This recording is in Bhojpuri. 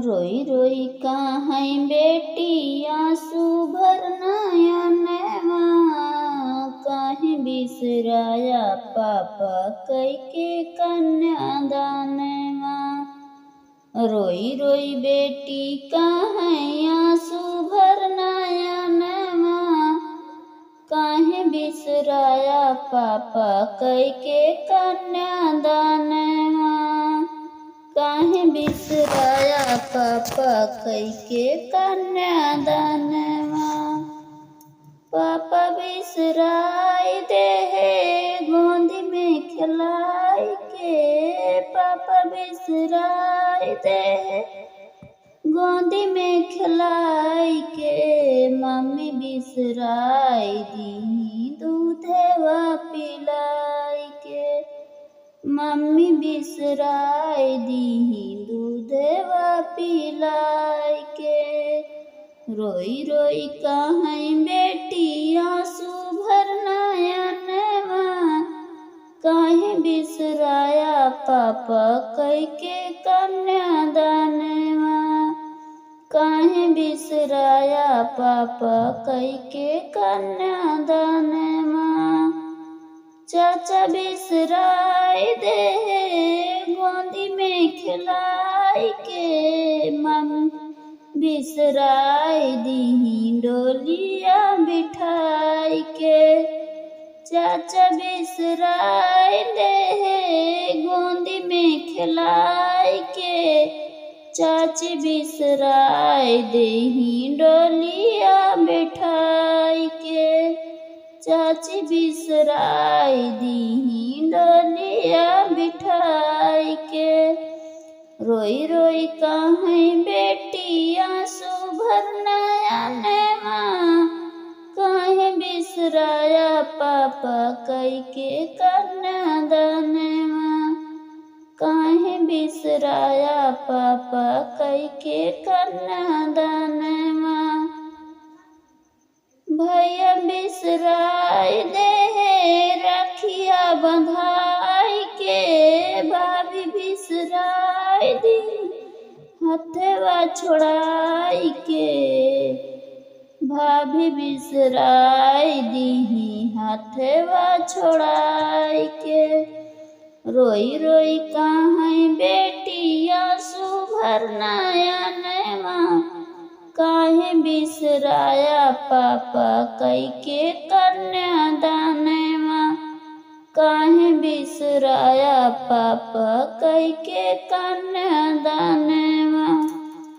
रोई रोई काहे बेटी आंसू भर नयनवा, काहे बिसराया पापा कैके कन्यादानवा। रोई रोई बेटी काहे आंसू भर नयनवा, काहे बिसराया पापा कैके कन्यादानवा। काहे बिसराया पापा कैके कन्यादानवा। पापा बिसराई देहे गोदी में खिलाई के, पापा बिसराई देहे गोदी में खिलाई के। मम्मी बिसराई दी दूधवा पिलाई के, मम्मी बिसराई दीही दूधवा पिलाई के। रोई रोई काहे बेटी आंसू भर नयनवा, काहे बिसराया पापा कैके कन्यादानवा। काहे बिसराया पापा कैके कन्यादानवा। चाचा बिसराई देहे गोदी में खिलाई के, मम्मी बिसराई दीही डोलिया बिठाई के। चाचा बिसराई देहे गोदी में खिलाई के, चाची बिसराई देही डोलिया बिठाई के। चाची बिसराई दीही डोलिया बिठाई के। रोई रोई काहे बेटी आंसू भर नयनवा, काहे बिसराया पापा कैके कन्यादानवा। काहे बिसराया पापा कैके कन्यादानवा। भैया बिसराई देहे रखिया बंधाई के, भाभी बिसराई दी हथवा छोड़ाई के। भाभी बिसराई दीही हथवा छोड़ाई के। रोई रोई काहे बेटी आंसू भर नयनवा, काहे बिसराया पापा कैके कन्यादानवा। काहे बिसराया पापा कैके कन्यादानवा।